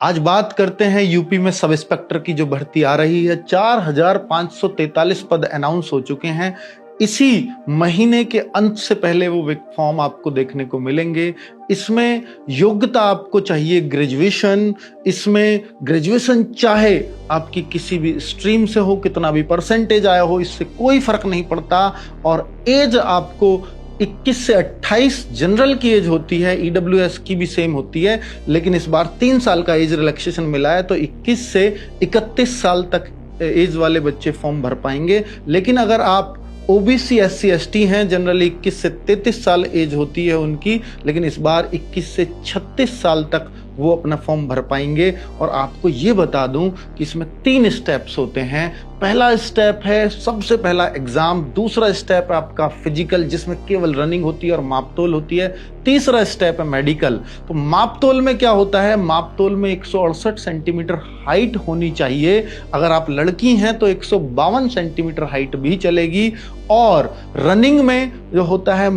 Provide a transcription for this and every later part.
आज बात करते हैं यूपी में सब इंस्पेक्टर की जो भर्ती आ रही है। 4,543 पद अनाउंस हो चुके हैं। इसी महीने के अंत से पहले वो फॉर्म आपको देखने को मिलेंगे। इसमें योग्यता आपको चाहिए ग्रेजुएशन। इसमें ग्रेजुएशन चाहे आपकी किसी भी स्ट्रीम से हो, कितना भी परसेंटेज आया हो, इससे कोई फर्क नहीं पड़ता। और एज आपको 21 से 28 जनरल की एज होती है, ईडब्ल्यूएस की भी सेम होती है, लेकिन इस बार 3 साल का एज रिलैक्सेशन मिला है, तो 21 से 31 साल तक एज वाले बच्चे फॉर्म भर पाएंगे। लेकिन अगर आप ओबीसी एससी एसटी हैं, जनरली 21 से 33 साल एज होती है उनकी, लेकिन इस बार 21 से 36 साल तक वो अपना फॉर्म भर पाएंगे। और आपको ये बता दूं कि इसमें 3 स्टेप्स होते हैं। पहला स्टेप है सबसे पहला एग्जाम, दूसरा स्टेप है आपका फिजिकल जिसमें केवल रनिंग होती है और मापतोल होती है, तीसरा स्टेप है मेडिकल। तो मापतोल में क्या होता है, मापतोल में 168 सेंटीमीटर हाइट होनी चाहिए। अगर आप लड़की हैं तो 152 सेंटीमीटर हाइट भी चलेगी। और रनिंग में जो होता है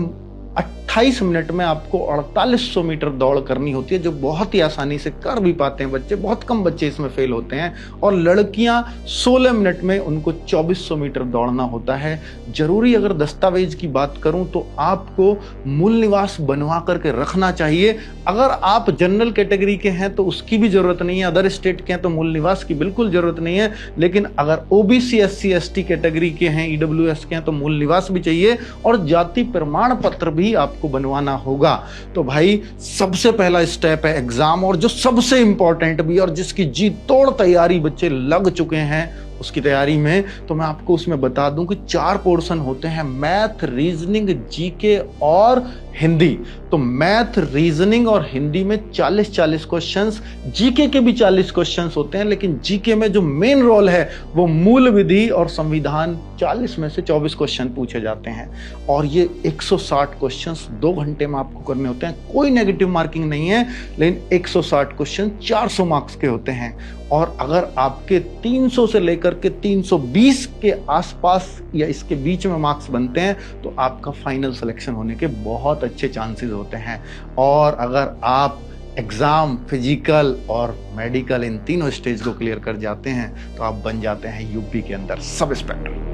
28 मिनट में आपको 4800 मीटर दौड़ करनी होती है, जो बहुत ही आसानी से कर भी पाते हैं बच्चे, बहुत कम बच्चे इसमें फेल होते हैं। और लड़कियां 16 मिनट में उनको 2400 मीटर दौड़ना होता है। जरूरी अगर दस्तावेज की बात करूं तो आपको मूल निवास बनवा करके रखना चाहिए। अगर आप जनरल कैटेगरी के हैं तो उसकी भी जरूरत नहीं है, अदर स्टेट के हैं तो मूल निवास की बिल्कुल जरूरत नहीं है। लेकिन अगर ओबीसी एससी एसटी कैटेगरी के हैं, ईडब्ल्यूएस के हैं, तो मूल निवास भी चाहिए और जाति प्रमाण पत्र भी आपको बनवाना होगा। तो भाई सबसे पहला स्टेप है एग्जाम, और जो सबसे इंपॉर्टेंट भी और जिसकी जी तोड़ तैयारी बच्चे लग चुके हैं उसकी तैयारी में, तो मैं आपको उसमें बता दूं कि 4 पोर्शन होते हैं, मैथ, रीजनिंग, जीके और हिंदी। तो मैथ, रीजनिंग और हिंदी में 40-40 क्वेश्चंस, जीके के भी 40 क्वेश्चंस होते हैं, लेकिन जीके में जो मेन रोल है वो मूल विधि और संविधान, 40 में से 24 क्वेश्चन पूछे जाते हैं। और ये 160 क्वेश्चंस 2 घंटे में आपको करने होते हैं। कोई नेगेटिव मार्किंग नहीं है, लेकिन 160 क्वेश्चन 400 मार्क्स के होते हैं। और अगर आपके 300 से लेकर के 320 के आसपास या इसके बीच में मार्क्स बनते हैं तो आपका फाइनल सिलेक्शन होने के बहुत अच्छे चांसेस होते हैं। और अगर आप एग्जाम, फिजिकल और मेडिकल इन तीनों स्टेज को क्लियर कर जाते हैं तो आप बन जाते हैं यूपी के अंदर सब इंस्पेक्टर।